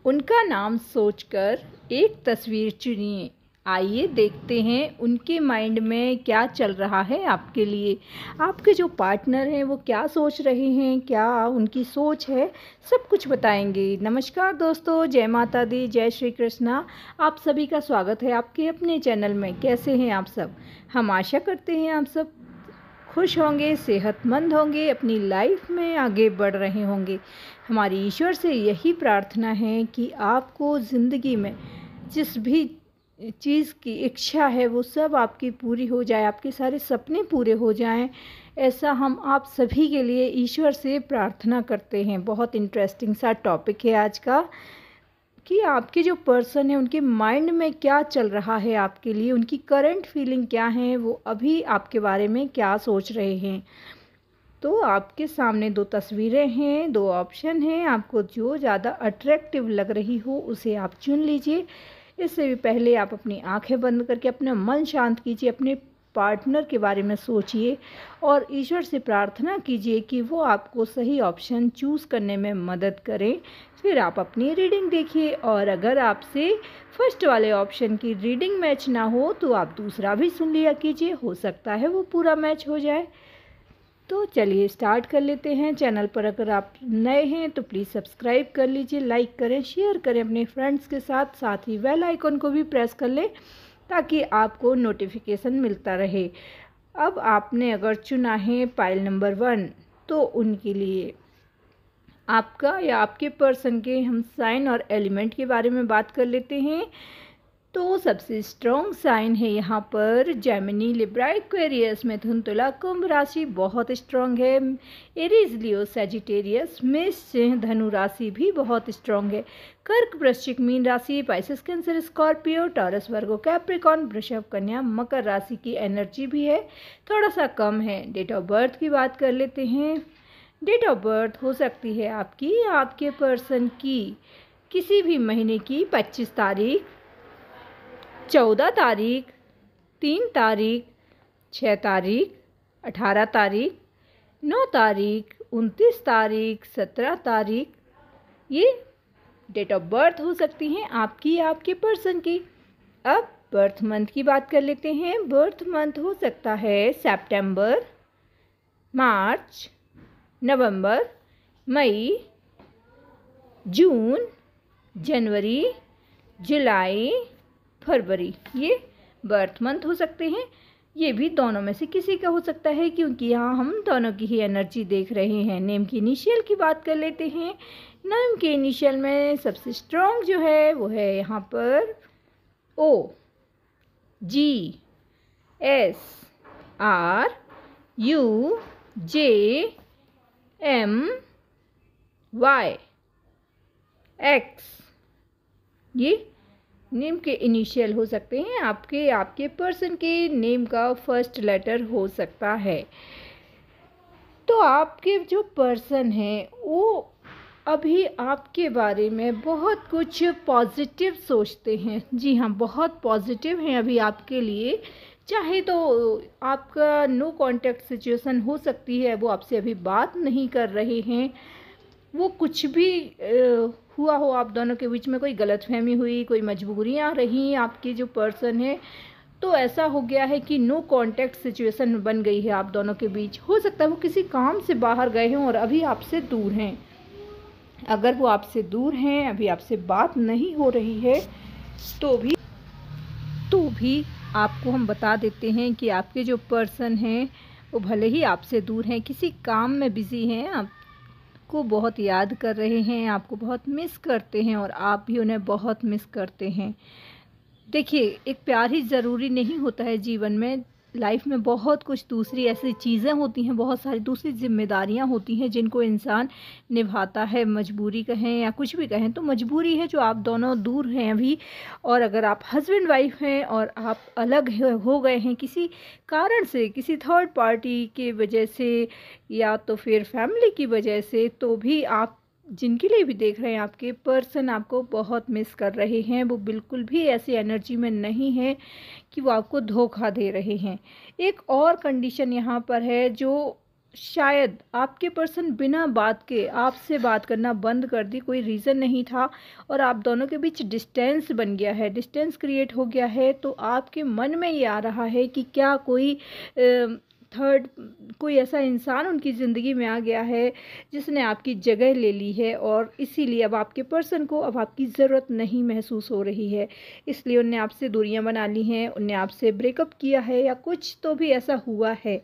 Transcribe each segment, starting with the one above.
उनका नाम सोचकर एक तस्वीर चुनिए। आइए देखते हैं उनके माइंड में क्या चल रहा है आपके लिए। आपके जो पार्टनर हैं वो क्या सोच रहे हैं, क्या उनकी सोच है, सब कुछ बताएंगे। नमस्कार दोस्तों, जय माता दी, जय श्री कृष्णा। आप सभी का स्वागत है आपके अपने चैनल में। कैसे हैं आप सब? हम आशा करते हैं आप सब खुश होंगे, सेहतमंद होंगे, अपनी लाइफ में आगे बढ़ रहे होंगे। हमारी ईश्वर से यही प्रार्थना है कि आपको ज़िंदगी में जिस भी चीज़ की इच्छा है वो सब आपकी पूरी हो जाए, आपके सारे सपने पूरे हो जाएं। ऐसा हम आप सभी के लिए ईश्वर से प्रार्थना करते हैं। बहुत इंटरेस्टिंग सा टॉपिक है आज का कि आपके जो पर्सन है उनके माइंड में क्या चल रहा है आपके लिए, उनकी करंट फीलिंग क्या है, वो अभी आपके बारे में क्या सोच रहे हैं। तो आपके सामने दो तस्वीरें हैं, दो ऑप्शन हैं। आपको जो ज़्यादा अट्रैक्टिव लग रही हो उसे आप चुन लीजिए। इससे भी पहले आप अपनी आंखें बंद करके अपना मन शांत कीजिए, अपने पार्टनर के बारे में सोचिए और ईश्वर से प्रार्थना कीजिए कि वो आपको सही ऑप्शन चूज़ करने में मदद करें। फिर आप अपनी रीडिंग देखिए और अगर आपसे फर्स्ट वाले ऑप्शन की रीडिंग मैच ना हो तो आप दूसरा भी सुन लिया कीजिए, हो सकता है वो पूरा मैच हो जाए। तो चलिए स्टार्ट कर लेते हैं। चैनल पर अगर आप नए हैं तो प्लीज़ सब्सक्राइब कर लीजिए, लाइक करें, शेयर करें अपने फ्रेंड्स के साथ, साथ ही बेल आइकन को भी प्रेस कर लें ताकि आपको नोटिफिकेशन मिलता रहे। अब आपने अगर चुना है पाइल नंबर 1 तो उनके लिए आपका या आपके पर्सन के हम साइन और एलिमेंट के बारे में बात कर लेते हैं। तो सबसे स्ट्रॉन्ग साइन है यहाँ पर जेमिनी, लिब्रा, एक्वेरियस, मिथुन, तुला, कुंभ राशि बहुत स्ट्रॉन्ग है। एरीज, लियो, सजिटेरियस, मेष, सिंह, धनु राशि भी बहुत स्ट्रॉन्ग है। कर्क, वृश्चिक, मीन राशि, पाइसेस, कैंसर, स्कॉर्पियो, टॉरस, वर्गो, कैप्रिकॉन, वृषभ, कन्या, मकर राशि की एनर्जी भी है, थोड़ा सा कम है। डेट ऑफ बर्थ की बात कर लेते हैं। डेट ऑफ बर्थ हो सकती है आपकी आपके पर्सन की किसी भी महीने की 25 तारीख, 14 तारीख, 3 तारीख, 6 तारीख, 18 तारीख, 9 तारीख, 29 तारीख, 17 तारीख, ये डेट ऑफ बर्थ हो सकती हैं आपकी या आपके पर्सन की। अब बर्थ मंथ की बात कर लेते हैं। बर्थ मंथ हो सकता है सितंबर, मार्च, नवंबर, मई, जून, जनवरी, जुलाई, फरवरी, ये बर्थ मंथ हो सकते हैं। ये भी दोनों में से किसी का हो सकता है क्योंकि यहाँ हम दोनों की ही एनर्जी देख रहे हैं। नेम की इनिशियल की बात कर लेते हैं। नेम के इनिशियल में सबसे स्ट्रॉन्ग जो है वो है यहाँ पर O, G, S, R, U, J, M, Y, X। ये नेम के इनिशियल हो सकते हैं। आपके पर्सन के नेम का फर्स्ट लेटर हो सकता है। तो आपके जो पर्सन हैं वो अभी आपके बारे में बहुत कुछ पॉजिटिव सोचते हैं। जी हाँ, बहुत पॉजिटिव हैं अभी आपके लिए। चाहे तो आपका नो कांटेक्ट सिचुएशन हो सकती है, वो आपसे अभी बात नहीं कर रहे हैं, वो कुछ भी हुआ हो, आप दोनों के बीच में कोई गलतफहमी हुई, कोई मजबूरियां रही आपके जो पर्सन है, तो ऐसा हो गया है कि नो कांटेक्ट सिचुएशन बन गई है आप दोनों के बीच। हो सकता है वो किसी काम से बाहर गए हों और अभी आपसे दूर हैं। अगर वो आपसे दूर हैं, अभी आपसे बात नहीं हो रही है, तो भी आपको हम बता देते हैं कि आपके जो पर्सन हैं वो भले ही आपसे दूर हैं, किसी काम में बिज़ी हैं, आपको बहुत याद कर रहे हैं, आपको बहुत मिस करते हैं और आप भी उन्हें बहुत मिस करते हैं। देखिए, एक प्यार ही ज़रूरी नहीं होता है जीवन में। लाइफ में बहुत कुछ दूसरी ऐसी चीज़ें होती हैं, बहुत सारी दूसरी जिम्मेदारियां होती हैं जिनको इंसान निभाता है। मजबूरी कहें या कुछ भी कहें, तो मजबूरी है जो आप दोनों दूर हैं अभी। और अगर आप हस्बैंड वाइफ हैं और आप अलग हो गए हैं किसी कारण से, किसी थर्ड पार्टी की वजह से या तो फिर फैमिली की वजह से, तो भी आप जिनके लिए भी देख रहे हैं आपके पर्सन आपको बहुत मिस कर रहे हैं। वो बिल्कुल भी ऐसी एनर्जी में नहीं है कि वो आपको धोखा दे रहे हैं। एक और कंडीशन यहाँ पर है जो शायद आपके पर्सन बिना बात के आपसे बात करना बंद कर दी, कोई रीज़न नहीं था और आप दोनों के बीच डिस्टेंस बन गया है, डिस्टेंस क्रिएट हो गया है। तो आपके मन में ये आ रहा है कि क्या कोई थर्ड कोई ऐसा इंसान उनकी ज़िंदगी में आ गया है जिसने आपकी जगह ले ली है और इसीलिए अब आपके पर्सन को अब आपकी ज़रूरत नहीं महसूस हो रही है, इसलिए उनने आपसे दूरियां बना ली हैं, उनने आपसे ब्रेकअप किया है या कुछ तो भी ऐसा हुआ है।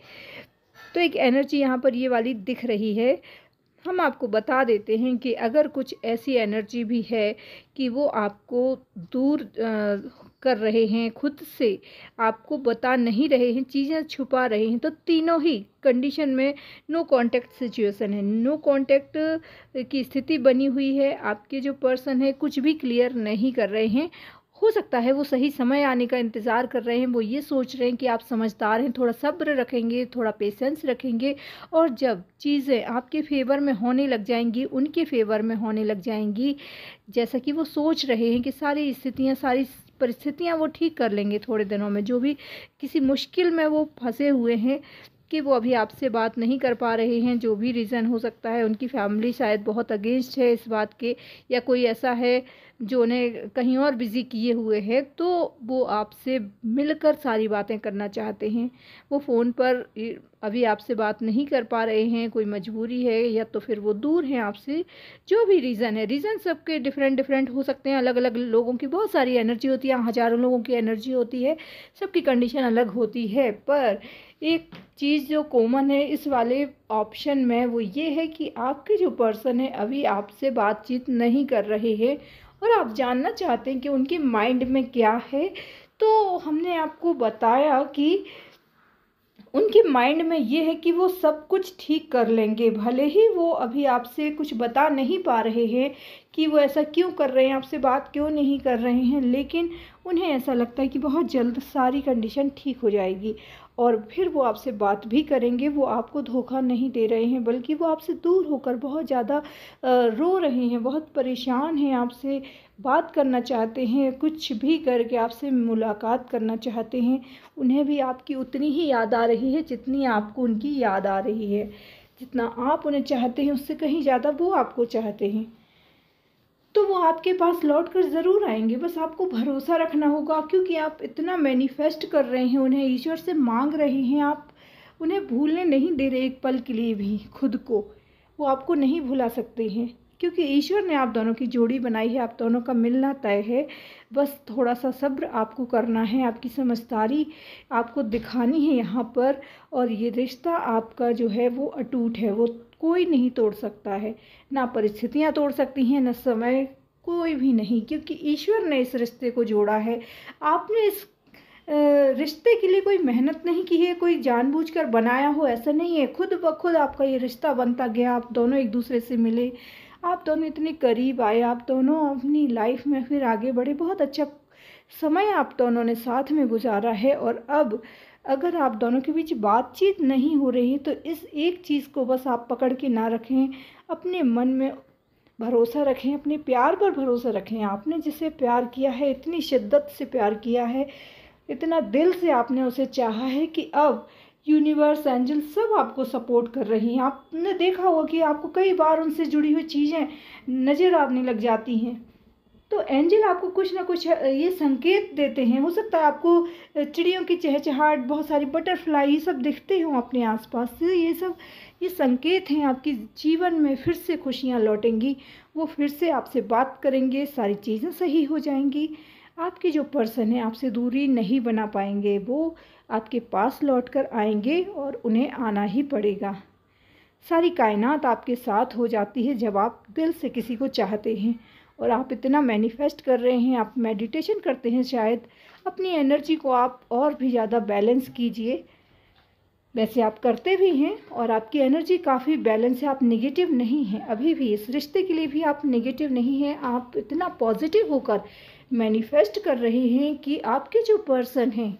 तो एक एनर्जी यहाँ पर ये वाली दिख रही है। हम आपको बता देते हैं कि अगर कुछ ऐसी एनर्जी भी है कि वो आपको दूर कर रहे हैं खुद से, आपको बता नहीं रहे हैं, चीज़ें छुपा रहे हैं, तो तीनों ही कंडीशन में नो कांटेक्ट सिचुएशन है, नो कांटेक्ट की स्थिति बनी हुई है। आपके जो पर्सन है कुछ भी क्लियर नहीं कर रहे हैं। हो सकता है वो सही समय आने का इंतज़ार कर रहे हैं, वो ये सोच रहे हैं कि आप समझदार हैं, थोड़ा सब्र रखेंगे, थोड़ा पेशेंस रखेंगे और जब चीज़ें आपके फेवर में होने लग जाएंगी, उनके फेवर में होने लग जाएंगी, जैसा कि वो सोच रहे हैं कि सारी स्थितियाँ, सारी परिस्थितियाँ वो ठीक कर लेंगे थोड़े दिनों में, जो भी किसी मुश्किल में वो फंसे हुए हैं कि वो अभी आपसे बात नहीं कर पा रहे हैं, जो भी रीज़न हो सकता है, उनकी फैमिली शायद बहुत अगेंस्ट है इस बात के, या कोई ऐसा है जो उन्हें कहीं और बिज़ी किए हुए है, तो वो आपसे मिलकर सारी बातें करना चाहते हैं। वो फ़ोन पर अभी आपसे बात नहीं कर पा रहे हैं, कोई मजबूरी है या तो फिर वो दूर हैं आपसे, जो भी रीज़न है। रीज़न सबके डिफरेंट डिफरेंट हो सकते हैं, अलग अलग लोगों की बहुत सारी एनर्जी होती है, हज़ारों लोगों की एनर्जी होती है, सबकी कंडीशन अलग होती है। पर एक चीज़ जो कॉमन है इस वाले ऑप्शन में वो ये है कि आपके जो पर्सन है अभी आपसे बातचीत नहीं कर रहे हैं और आप जानना चाहते हैं कि उनके माइंड में क्या है। तो हमने आपको बताया कि उनके माइंड में ये है कि वो सब कुछ ठीक कर लेंगे, भले ही वो अभी आपसे कुछ बता नहीं पा रहे हैं कि वो ऐसा क्यों कर रहे हैं, आपसे बात क्यों नहीं कर रहे हैं, लेकिन उन्हें ऐसा लगता है कि बहुत जल्द सारी कंडीशन ठीक हो जाएगी और फिर वो आपसे बात भी करेंगे। वो आपको धोखा नहीं दे रहे हैं, बल्कि वो आपसे दूर होकर बहुत ज़्यादा रो रहे हैं, बहुत परेशान हैं, आपसे बात करना चाहते हैं, कुछ भी करके आपसे मुलाकात करना चाहते हैं। उन्हें भी आपकी उतनी ही याद आ रही है जितनी आपको उनकी याद आ रही है, जितना आप उन्हें चाहते हैं उससे कहीं ज़्यादा वो आपको चाहते हैं। तो वो आपके पास लौट कर ज़रूर आएंगे, बस आपको भरोसा रखना होगा, क्योंकि आप इतना मैनिफेस्ट कर रहे हैं, उन्हें ईश्वर से मांग रहे हैं, आप उन्हें भूलने नहीं दे रहे एक पल के लिए भी खुद को। वो आपको नहीं भुला सकते हैं क्योंकि ईश्वर ने आप दोनों की जोड़ी बनाई है, आप दोनों का मिलना तय है। बस थोड़ा सा सब्र आपको करना है, आपकी समझदारी आपको दिखानी है यहाँ पर, और ये रिश्ता आपका जो है वो अटूट है, वो कोई नहीं तोड़ सकता है, ना परिस्थितियाँ तोड़ सकती हैं, ना समय, कोई भी नहीं, क्योंकि ईश्वर ने इस रिश्ते को जोड़ा है। आपने इस रिश्ते के लिए कोई मेहनत नहीं की है, कोई जानबूझकर बनाया हो ऐसा नहीं है, खुद ब खुद आपका ये रिश्ता बनता गया, आप दोनों एक दूसरे से मिले, आप दोनों इतने करीब आए, आप दोनों अपनी लाइफ में फिर आगे बढ़े, बहुत अच्छा समय आप दोनों ने साथ में गुजारा है। और अब अगर आप दोनों के बीच बातचीत नहीं हो रही है तो इस एक चीज़ को बस आप पकड़ के ना रखें, अपने मन में भरोसा रखें, अपने प्यार पर भरोसा रखें। आपने जिसे प्यार किया है, इतनी शिद्दत से प्यार किया है, इतना दिल से आपने उसे चाहा है कि अब यूनिवर्स, एंजल सब आपको सपोर्ट कर रही हैं। आपने देखा होगा कि आपको कई बार उनसे जुड़ी हुई चीज़ें नज़र आने लग जाती हैं, तो एंजल आपको कुछ ना कुछ ये संकेत देते हैं। हो सकता है आपको चिड़ियों की चहचहाट, बहुत सारी बटरफ्लाई, ये सब दिखते हों अपने आसपास से, ये सब ये संकेत हैं आपकी जीवन में फिर से खुशियाँ लौटेंगी, वो फिर से आपसे बात करेंगे, सारी चीज़ें सही हो जाएंगी। आपके जो पर्सन है आपसे दूरी नहीं बना पाएंगे, वो आपके पास लौट कर आएंगे और उन्हें आना ही पड़ेगा। सारी कायनात आपके साथ हो जाती है जब आप दिल से किसी को चाहते हैं, और आप इतना मैनिफेस्ट कर रहे हैं, आप मेडिटेशन करते हैं, शायद अपनी एनर्जी को आप और भी ज़्यादा बैलेंस कीजिए। वैसे आप करते भी हैं और आपकी एनर्जी काफ़ी बैलेंस है, आप नेगेटिव नहीं हैं, अभी भी इस रिश्ते के लिए भी आप नेगेटिव नहीं हैं। आप इतना पॉजिटिव होकर मैनिफेस्ट कर रहे हैं कि आपके जो पर्सन हैं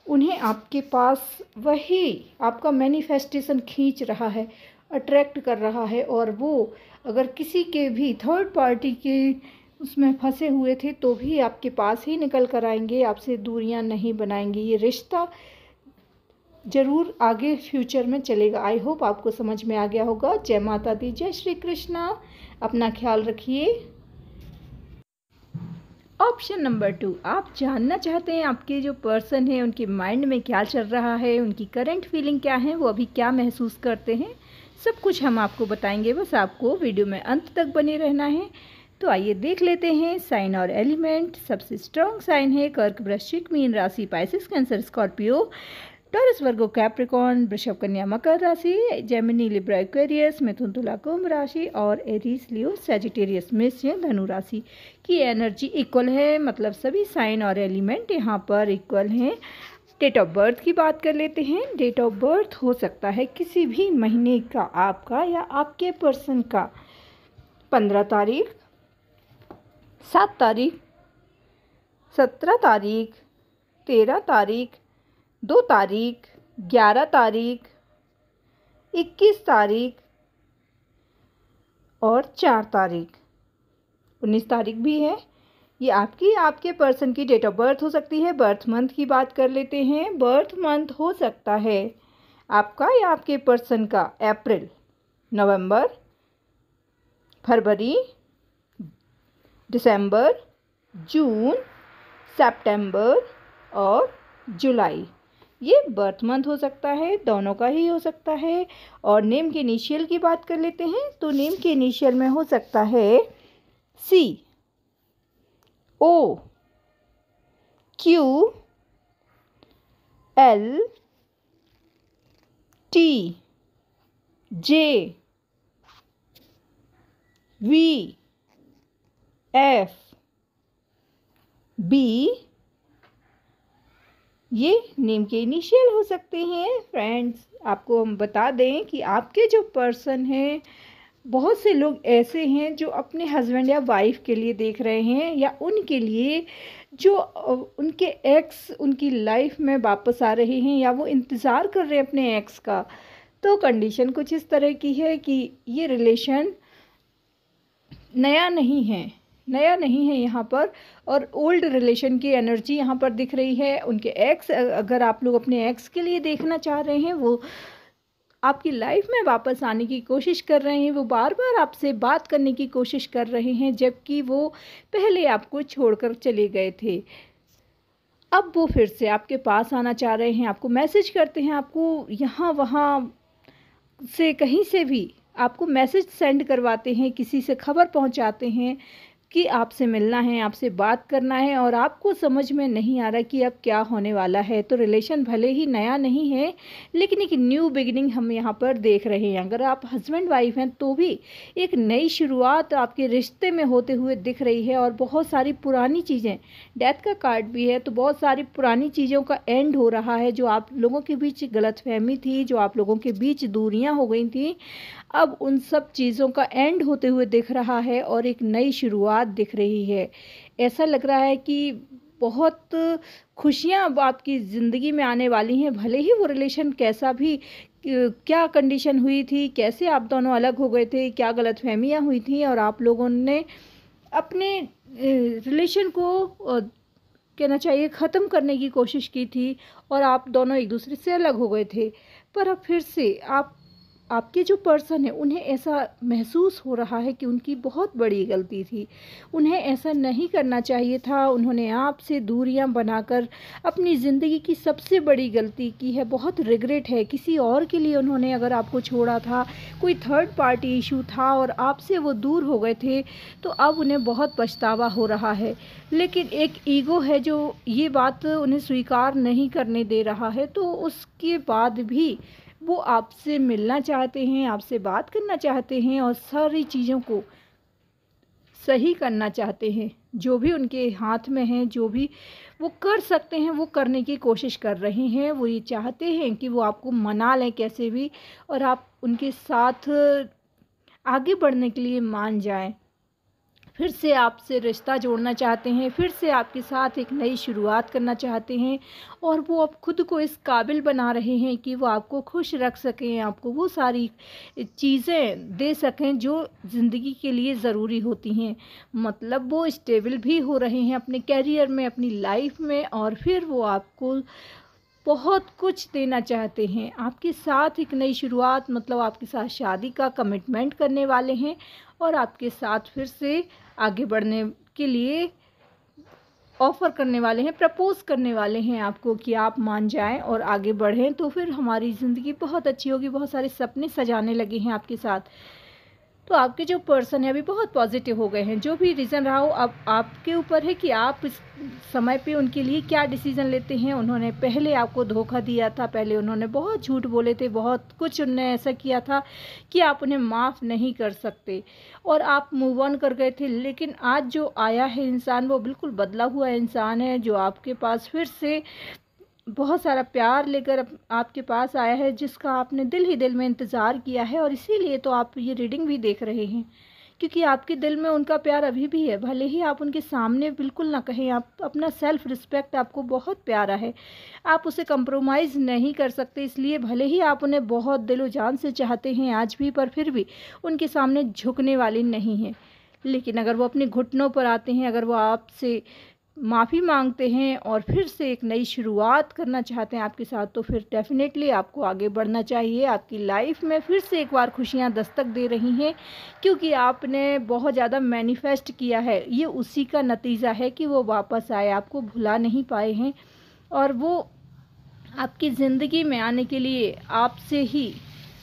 उन्हें आपके पास वही आपका मैनिफेस्टेशन खींच रहा है, अट्रैक्ट कर रहा है, और वो अगर किसी के भी थर्ड पार्टी के उसमें फंसे हुए थे तो भी आपके पास ही निकल कर आएंगे, आपसे दूरियां नहीं बनाएंगे। ये रिश्ता ज़रूर आगे फ्यूचर में चलेगा। आई होप आपको समझ में आ गया होगा। जय माता दी, जय श्री कृष्णा। अपना ख्याल रखिए। ऑप्शन नंबर 2, आप जानना चाहते हैं आपके जो पर्सन है उनके माइंड में क्या चल रहा है, उनकी करंट फीलिंग क्या है, वो अभी क्या महसूस करते हैं, सब कुछ हम आपको बताएंगे। बस आपको वीडियो में अंत तक बने रहना है। तो आइए देख लेते हैं साइन और एलिमेंट। सबसे स्ट्रॉन्ग साइन है कर्क, वृश्चिक, मीन राशि, पाइसिस, कैंसर, स्कॉर्पियो, टॉरस, वर्गो, कैप्रिकॉर्न, वृषभ, कन्या, मकर राशि, जेमिनी, लिब्रा, एक्वेरियस, मिथुन, तुला, कुंभ राशि और एरीज, लियो, सैजिटेरियस, मेष, धनु राशि की एनर्जी इक्वल है। मतलब सभी साइन और एलिमेंट यहाँ पर इक्वल हैं। डेट ऑफ बर्थ की बात कर लेते हैं। डेट ऑफ बर्थ हो सकता है किसी भी महीने का आपका या आपके पर्सन का। 15 तारीख, 7 तारीख, 17 तारीख, 13 तारीख, 2 तारीख, 11 तारीख, 21 तारीख और 4 तारीख, 19 तारीख भी है। ये आपके पर्सन की डेट ऑफ बर्थ हो सकती है। बर्थ मंथ की बात कर लेते हैं। बर्थ मंथ हो सकता है आपका या आपके पर्सन का अप्रैल, नवंबर, फरवरी, दिसंबर, जून, सितंबर और जुलाई। ये बर्थ मंथ हो सकता है, दोनों का ही हो सकता है। और नेम के इनिशियल की बात कर लेते हैं। तो नेम के इनिशियल में हो सकता है C, O, Q, L, T, J, V, F, B। ये नेम के इनिशियल हो सकते हैं। फ्रेंड्स, आपको हम बता दें कि आपके जो पर्सन हैं, बहुत से लोग ऐसे हैं जो अपने हस्बैंड या वाइफ के लिए देख रहे हैं या उनके लिए जो उनके एक्स उनकी लाइफ में वापस आ रहे हैं या वो इंतज़ार कर रहे हैं अपने एक्स का। तो कंडीशन कुछ इस तरह की है कि ये रिलेशन नया नहीं है यहाँ पर। और ओल्ड रिलेशन की एनर्जी यहाँ पर दिख रही है। उनके एक्स, अगर आप लोग अपने एक्स के लिए देखना चाह रहे हैं, वो आपकी लाइफ में वापस आने की कोशिश कर रहे हैं। वो बार बार आपसे बात करने की कोशिश कर रहे हैं, जबकि वो पहले आपको छोड़कर चले गए थे। अब वो फिर से आपके पास आना चाह रहे हैं, आपको मैसेज करते हैं, आपको यहाँ वहाँ से कहीं से भी आपको मैसेज सेंड करवाते हैं, किसी से खबर पहुंचाते हैं कि आपसे मिलना है, आपसे बात करना है। और आपको समझ में नहीं आ रहा कि अब क्या होने वाला है। तो रिलेशन भले ही नया नहीं है, लेकिन एक न्यू बिगिनिंग हम यहाँ पर देख रहे हैं। अगर आप हस्बैंड वाइफ हैं तो भी एक नई शुरुआत आपके रिश्ते में होते हुए दिख रही है। और बहुत सारी पुरानी चीज़ें, डेथ का कार्ड भी है, तो बहुत सारी पुरानी चीज़ों का एंड हो रहा है। जो आप लोगों के बीच गलतफहमी थी, जो आप लोगों के बीच दूरियाँ हो गई थी, अब उन सब चीज़ों का एंड होते हुए दिख रहा है और एक नई शुरुआत दिख रही है। ऐसा लग रहा है कि बहुत खुशियाँ अब आपकी ज़िंदगी में आने वाली हैं। भले ही वो रिलेशन कैसा भी, क्या कंडीशन हुई थी, कैसे आप दोनों अलग हो गए थे, क्या गलतफहमियाँ हुई थी और आप लोगों ने अपने रिलेशन को कहना चाहिए ख़त्म करने की कोशिश की थी और आप दोनों एक दूसरे से अलग हो गए थे। पर अब फिर से आपके जो पर्सन है, उन्हें ऐसा महसूस हो रहा है कि उनकी बहुत बड़ी गलती थी, उन्हें ऐसा नहीं करना चाहिए था। उन्होंने आपसे दूरियां बनाकर अपनी ज़िंदगी की सबसे बड़ी गलती की है। बहुत रिग्रेट है। किसी और के लिए उन्होंने अगर आपको छोड़ा था, कोई थर्ड पार्टी इशू था और आपसे वो दूर हो गए थे, तो अब उन्हें बहुत पछतावा हो रहा है। लेकिन एक ईगो है जो ये बात उन्हें स्वीकार नहीं करने दे रहा है। तो उसके बाद भी वो आपसे मिलना चाहते हैं, आपसे बात करना चाहते हैं और सारी चीज़ों को सही करना चाहते हैं। जो भी उनके हाथ में है, जो भी वो कर सकते हैं, वो करने की कोशिश कर रहे हैं। वो ये चाहते हैं कि वो आपको मना लें कैसे भी और आप उनके साथ आगे बढ़ने के लिए मान जाएं। फिर से आपसे रिश्ता जोड़ना चाहते हैं, फिर से आपके साथ एक नई शुरुआत करना चाहते हैं। और वो अब खुद को इस काबिल बना रहे हैं कि वो आपको खुश रख सकें, आपको वो सारी चीज़ें दे सकें जो ज़िंदगी के लिए ज़रूरी होती हैं। मतलब वो स्टेबल भी हो रहे हैं अपने कैरियर में, अपनी लाइफ में। और फिर वो आपको बहुत कुछ देना चाहते हैं। आपके साथ एक नई शुरुआत मतलब आपके साथ शादी का कमिटमेंट करने वाले हैं और आपके साथ फिर से आगे बढ़ने के लिए ऑफ़र करने वाले हैं, प्रपोज़ करने वाले हैं आपको कि आप मान जाएँ और आगे बढ़ें तो फिर हमारी ज़िंदगी बहुत अच्छी होगी। बहुत सारे सपने सजाने लगे हैं आपके साथ। तो आपके जो पर्सन है अभी बहुत पॉजिटिव हो गए हैं। जो भी रीज़न रहा हो अब आपके ऊपर है कि आप इस समय पे उनके लिए क्या डिसीज़न लेते हैं। उन्होंने पहले आपको धोखा दिया था, पहले उन्होंने बहुत झूठ बोले थे, बहुत कुछ उन्होंने ऐसा किया था कि आप उन्हें माफ़ नहीं कर सकते और आप मूव ऑन कर गए थे। लेकिन आज जो आया है इंसान वो बिल्कुल बदला हुआ इंसान है, जो आपके पास फिर से बहुत सारा प्यार लेकर आपके पास आया है, जिसका आपने दिल ही दिल में इंतज़ार किया है। और इसीलिए तो आप ये रीडिंग भी देख रहे हैं, क्योंकि आपके दिल में उनका प्यार अभी भी है। भले ही आप उनके सामने बिल्कुल ना कहें, आप अपना सेल्फ़ रिस्पेक्ट आपको बहुत प्यारा है, आप उसे कंप्रोमाइज़ नहीं कर सकते। इसलिए भले ही आप उन्हें बहुत दिलो जान से चाहते हैं आज भी, पर फिर भी उनके सामने झुकने वाले नहीं हैं। लेकिन अगर वो अपने घुटनों पर आते हैं, अगर वो आपसे माफ़ी मांगते हैं और फिर से एक नई शुरुआत करना चाहते हैं आपके साथ, तो फिर डेफ़िनेटली आपको आगे बढ़ना चाहिए। आपकी लाइफ़ में फिर से एक बार खुशियाँ दस्तक दे रही हैं, क्योंकि आपने बहुत ज़्यादा मैनिफेस्ट किया है। ये उसी का नतीजा है कि वो वापस आए, आपको भुला नहीं पाए हैं और वो आपकी ज़िंदगी में आने के लिए आपसे ही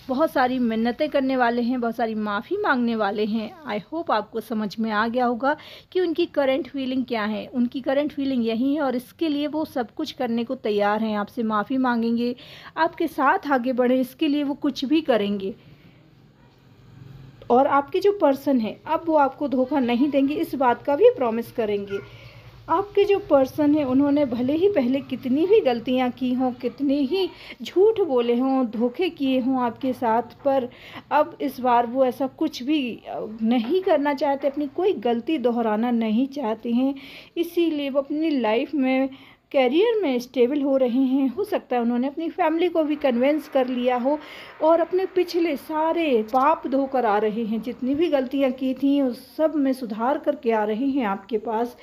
बहुत सारी मिन्नतें करने वाले हैं, बहुत सारी माफ़ी मांगने वाले हैं। आई होप आपको समझ में आ गया होगा कि उनकी करंट फीलिंग क्या है। उनकी करंट फीलिंग यही है और इसके लिए वो सब कुछ करने को तैयार हैं। आपसे माफ़ी मांगेंगे, आपके साथ आगे बढ़ें, इसके लिए वो कुछ भी करेंगे। और आपके जो पर्सन है अब वो आपको धोखा नहीं देंगे, इस बात का भी प्रॉमिस करेंगे। आपके जो पर्सन है उन्होंने भले ही पहले कितनी भी गलतियां की हों, कितने ही झूठ बोले हों, धोखे किए हों आपके साथ, पर अब इस बार वो ऐसा कुछ भी नहीं करना चाहते, अपनी कोई गलती दोहराना नहीं चाहते हैं। इसीलिए वो अपनी लाइफ में करियर में स्टेबल हो रहे हैं। हो सकता है उन्होंने अपनी फैमिली को भी कन्विंस कर लिया हो और अपने पिछले सारे पाप धोकर आ रहे हैं। जितनी भी गलतियां की थी उस सब में सुधार करके आ रहे हैं आपके पास।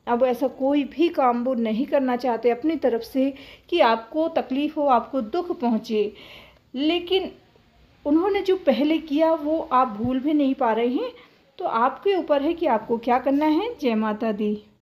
अब ऐसा कोई भी काम वो नहीं करना चाहते अपनी तरफ से कि आपको तकलीफ़ हो, आपको दुख पहुँचे। लेकिन उन्होंने जो पहले किया वो आप भूल भी नहीं पा रहे हैं। तो आपके ऊपर है कि आपको क्या करना है। जय माता दी।